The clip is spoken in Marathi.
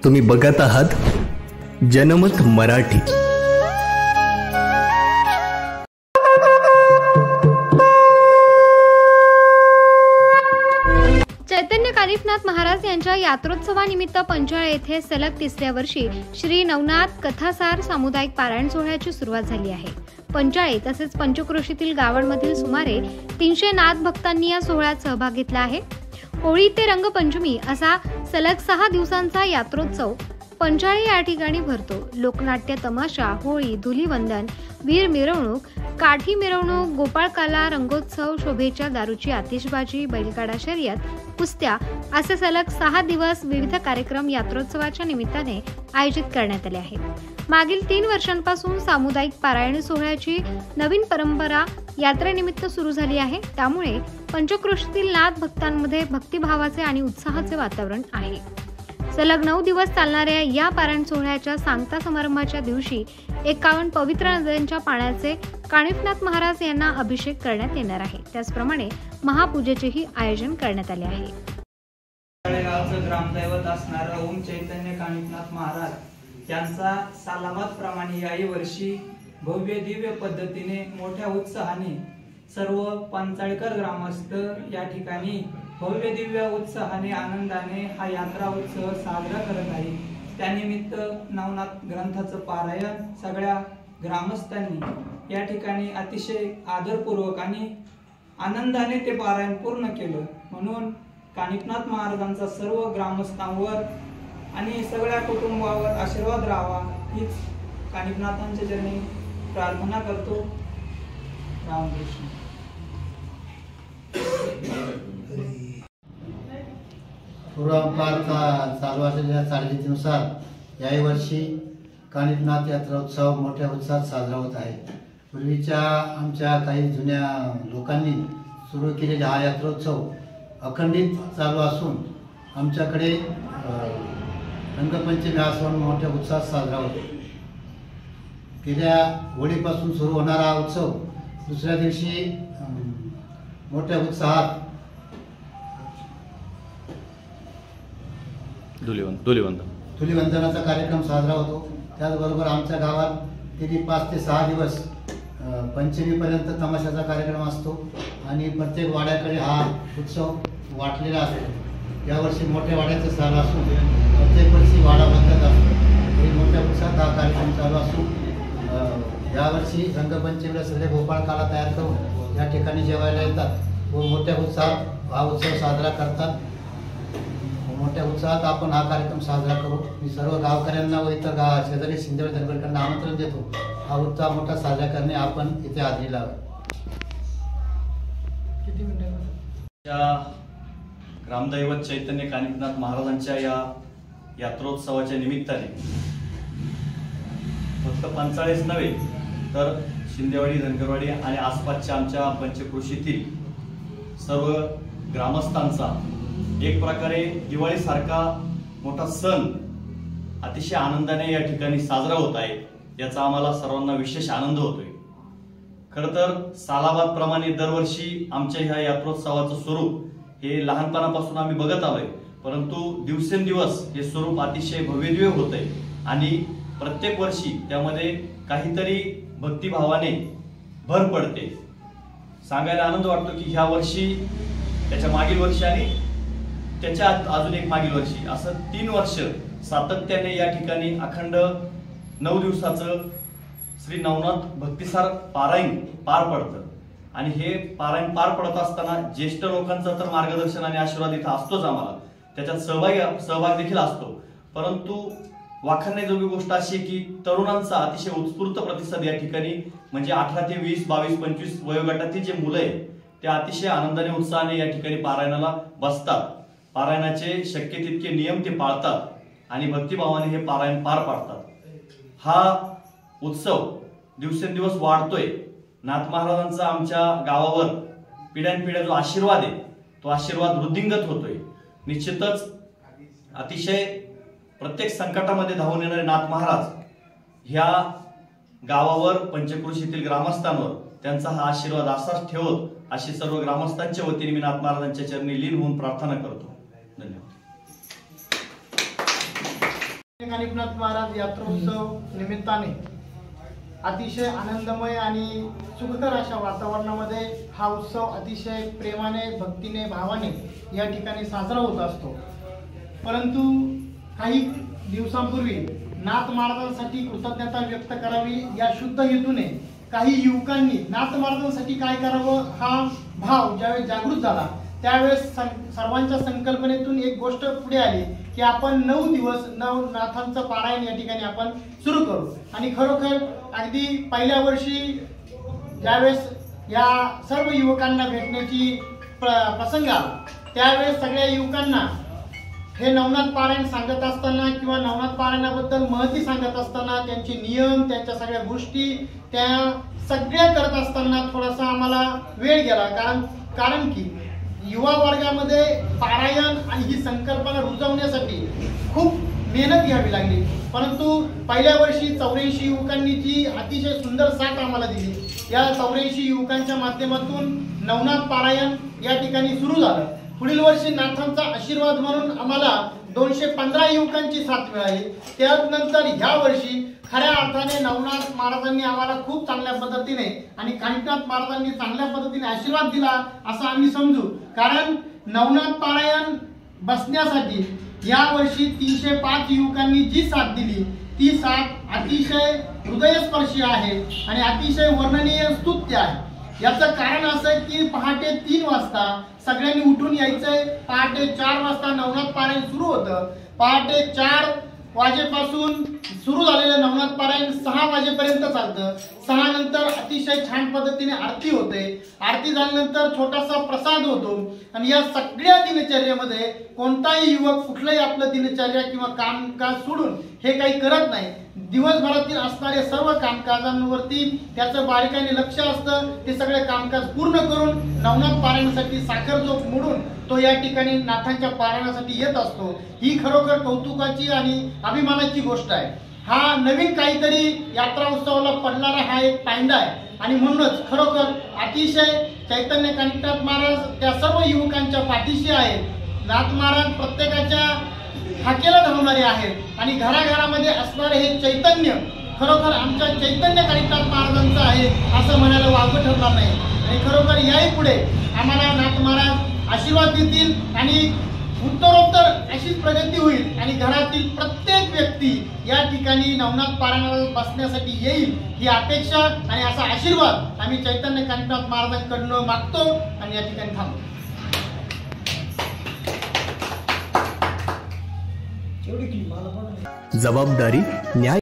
तुम्ही बघत आहात जनमत मराठी। चैतन्य कानिफनाथ महाराज यांच्या यात्रोत्सवानिमित्त पंचाळ येथे सलग तिसऱ्या वर्षी श्री नवनाथ कथासार सामुदायिक पारायण सोहळ्याची सुरुवात झाली आहे। पंचाळे तसेच पंचक्रोशीतील गावांमधील सुमारे 300 नाथ भक्तांनी या सोहळ्यात सहभाग घेतला आहे। होळी ते रंगपंचमी असा सलग 6 दिवसांचा यात्रोत्सव पंचाळे या ठिकाणी भरतो। लोकनाट्य, तमाशा, होळी, धुलीवंदन, वीर मिरवणूक, काठी मिरवणूक, गोपाळकाला, रंगोत्सव, शोभेच्या दारूची आतिषबाजी, बैलगाडा शर्यत, कुस्त्या असे सलग 6 दिवस विविध कार्यक्रम यात्रोत्सवाच्या निमित्ताने आयोजित करण्यात आले आहेत। मागील 3 वर्षांपासून सामुदायिक पारायण सोहळ्याची नवीन परंपरा यात्रेनिमित्त सुरू झाली आहे। त्यामुळे पंचक्रोशीतील नाथ भक्तांमध्ये भक्तिभावाचे आणि उत्साहाचे वातावरण आहे। सलग 9 दिवस चालणाऱ्या या पारायण सोहळ्याच्या सांगता समारंभाच्या दिवशी 51 पवित्र नद्यांच्या पाण्याचे कानिफनाथ महाराज यांना अभिषेक करण्यात येणार आहे। त्याचप्रमाणे महापूजेचेही आयोजन करण्यात आले आहे। तळेगावचं ग्रामदैवत असणारा ओम चैतन्य कानिफनाथ महाराज यांचा सालाबाद प्रमाणे याही वर्षी भव्य दिव्य पद्धतीने मोठ्या उत्साहाने सर्व पंचाळकर ग्रामस्थ या ठिकाणी भव्य दिव्य उत्साहाने आनंदाने हा यात्रा उत्सव साजरा करत आहे। त्यानिमित्त नवनाथ ग्रंथाचं पारायण सगळ्या ग्रामस्थांनी या ठिकाणी अतिशय आदरपूर्वक आणि आनंदाने ते पारायण पूर्ण केलं। म्हणून कानिफनाथ महाराजांचा सर्व ग्रामस्थांवर आणि सगळ्या कुटुंबावर आशीर्वाद राहावा हीच कानिफनाथांच्या चरणी प्रार्थना करतो। रामकृष्ण। पूर्वापारचा चालू असलेल्या चालीरीतीनुसार याही वर्षी कानिफनाथ यात्रोत्सव मोठ्या उत्साहात साजरा होत आहे। पूर्वीच्या आमच्या काही जुन्या लोकांनी सुरू केलेला हा यात्रोत्सव अखंडित चालू असून आमच्याकडे रंगपंचमी हा सण मोठ्या उत्साहात साजरा होतो। गेल्या होळीपासून सुरू होणारा हा उत्सव दुसऱ्या दिवशी मोठ्या उत्साहात धुलीवंदनाचा कार्यक्रम साजरा होतो। त्याचबरोबर आमच्या गावात गेली 5 ते 6 दिवस पंचमीपर्यंत तमाशाचा कार्यक्रम असतो आणि प्रत्येक वाड्याकडे हा उत्सव वाटलेला असतो। यावर्षी मोठ्या वाड्याचं साल असून प्रत्येक वर्षी वाडा बदलत असतो। मोठ्या उत्साहात हा कार्यक्रम चालू असून यावर्षी रंगपंचमीला सगळे गोपाळकाला तयार करून या ठिकाणी जेवायला येतात व मोठ्या उत्साहात हा उत्सव साजरा करतात। मोठ्या उत्साहात आपण हा कार्यक्रम साजरा करू। मी सर्व गावकऱ्यांना व इतर शेजारी शिंदे धनगरकरांना आमंत्रण देतो हा उत्सव मोठा साजरा करणे आपण इथे हजेरी लावा। ग्रामदैवत चैतन्य कानिफनाथ महाराजांच्या या यात्रोत्सवाच्या निमित्ताने फक्त पंचाळेच नव्हे तर शिंदेवाडी, धनगरवाडी आणि आसपासच्या आमच्या पंचक्रोशीतील सर्व ग्रामस्थांचा एक प्रकारे दिवाळीसारखा मोठा सण अतिशय आनंदाने या ठिकाणी साजरा होत आहे। याचा आम्हाला सर्वांना विशेष आनंद होतोय। खरं तर सालाबाद प्रमाणे दरवर्षी आमच्या ह्या यात्रोत्सवाचं स्वरूप हे लहानपणापासून आम्ही बघत आलोय, परंतु दिवसेंदिवस हे स्वरूप अतिशय भव्यदिव्य होतंय आणि प्रत्येक वर्षी त्यामध्ये काहीतरी भक्तिभावाने भर पडते। सांगायला आनंद वाटतो की ह्या वर्षी, त्याच्या मागील वर्षी आणि त्याच्या अजून एक मागील वर्षी असं 3 वर्ष सातत्याने या ठिकाणी अखंड 9 दिवसाचं श्री नवनाथ भक्तिसार पारायण पार पडतं आणि हे पारायण पार पडत असताना ज्येष्ठ लोकांचं तर मार्गदर्शन आणि आशीर्वाद इथं असतोच आम्हाला, त्याच्यात सहभाग देखील असतो। परंतु वाखाणण्याजोगी गोष्ट अशी की तरुणांचा अतिशय उत्स्फूर्त प्रतिसाद या ठिकाणी म्हणजे 18 ते 20, 22, 25 वयोगटातील जे मुलं आहेत ते अतिशय आनंदाने उत्साहाने या ठिकाणी पारायणाला बसतात। पारायणाचे शक्य तितके नियम ते पाळतात आणि भक्तिभावाने हे पारायण पार पाडतात। हा उत्सव दिवसेंदिवस वाढतोय। नाथ महाराजांचा आमच्या गावावर पिढ्यानपिढ्या जो आशीर्वाद आहे तो आशीर्वाद वृद्धिंगत होतोय। निश्चितच अतिशय प्रत्येक संकटामध्ये धावून येणारे नाथ महाराज ह्या गावावर, पंचक्रोशीतील ग्रामस्थांवर त्यांचा हा आशीर्वाद असाच ठेवत अशी सर्व ग्रामस्थांच्या वतीने मी नाथ महाराजांच्या चरणी लीन होऊन प्रार्थना करतो। धन्यवाद। कानिफनाथ महाराज यात्रोत्सव निमित्ताने अतिशय आनंदमय आणि सुखकर अशा वातावरणामध्ये हा उत्सव अतिशय प्रेमाने, भक्तीने, भावाने या ठिकाणी साजरा होत असतो। परंतु काही दिवसांपूर्वी नाथ महाराजांसाठी कृतज्ञता व्यक्त करावी या शुद्ध हेतूने काही युवकांनी नाथ महाराजांसाठी काय करावं हा भाव ज्यावेळेस जागृत झाला त्यावेळेस सर्वांच्या संकल्पनेतून एक गोष्ट पुढे आली की आपण 9 दिवस नाथांचं पारायण या ठिकाणी आपण सुरू करू। आणि खरोखर अगदी पहिल्या वर्षी ज्यावेळेस या सर्व युवकांना भेटण्याची प्रसंग आला त्यावेळेस सगळ्या युवकांना हे नवनाथ पारायण सांगत असताना किंवा नवनाथ पारायणाबद्दल महती सांगत असताना त्यांचे नियम, त्यांच्या सगळ्या गोष्टी त्या सगळ्या करत असताना थोडासा आम्हाला वेळ गेला, कारण की युवा वर्गामध्ये पारायण आणि ही संकल्पना रुजवण्यासाठी खूप मेहनत घ्यावी लागली। परंतु पहिल्या वर्षी 84 युवकांनी जी अतिशय सुंदर साथ आम्हाला दिली, या 84 युवकांच्या माध्यमातून नवनाथ पारायण या ठिकाणी सुरू झालं। पुढील वर्षी नाथांचा आशीर्वाद म्हणून आम्हाला 215 युवकांची साथ मिळाली। त्यानंतर ह्या वर्षी खऱ्या अर्थाने नवनाथ महाराजांनी आम्हाला खूप चांगल्या पद्धतीने आणि कानिफनाथ महाराजांनी चांगल्या पद्धतीने आशीर्वाद दिला असं आम्ही समजू। कारण नवनाथ पारायण बसण्यासाठी या वर्षी 305 युवकांनी जी साथ दिली ती साथ अतिशय हृदयस्पर्शी आहे आणि अतिशय वर्णनीय स्तुत्य आहे। याचं कारण असं की पहाटे 3 वाजता सगळ्यांनी उठून यायचंय। पहाटे 4 वाजता नवनाथ पारायण सुरू होतं। पहाटे 4 वाजेपासून सुरू झालेलं नवनाथ पारायण 6 वाजेपर्यंत चालतं। 6 नंतर अतिशय छान पद्धतीने आरती होते। आरती झाल्यानंतर छोटासा प्रसाद होतो आणि या सगळ्या दिनचर्येमध्ये कोणताही युवक कुठलंही आपलं दिनचर्या किंवा कामकाज सोडून हे काही करत नाही। दिवसभरातील असणारे सर्व कामकाजांवरती त्याचं बारीकाईने लक्ष असतं। ते सगळे कामकाज पूर्ण करून नवनाथ पारायणासाठी साखर झोप मोडून तो या ठिकाणी नाथांच्या पारायणासाठी येत असतो। ही खरोखर कौतुकाची आणि अभिमानाची गोष्ट आहे। हा नवीन काहीतरी यात्रा उत्सवाला पडणारा हा एक पायंडा आहे आणि म्हणूनच खरोखर अतिशय चैतन्य कानिफनाथ महाराज त्या सर्व युवकांच्या पाठीशी आहेत। नाथ महाराज प्रत्येकाच्या हाकेला धावणारे आहेत आणि घराघरामध्ये असणारे हे चैतन्य खरोखर आमच्या चैतन्य कानिफनाथ महाराजांचं आहे असं म्हणायला वावगं ठरणार नाही। आणि खरोखर याही पुढे आम्हाला नाथ महाराज आशीर्वाद देतील आणि उत्तरोत्तर अशीच प्रगती होईल आणि घरातील प्रत्येक व्यक्ती या ठिकाणी नवनाथ पारायणाला बसण्यासाठी येईल ही अपेक्षा आणि असा आशीर्वाद आम्ही चैतन्य कानिफनाथ महाराजांकडून मागतो आणि या ठिकाणी थांबतो। जबाबदारी न्याय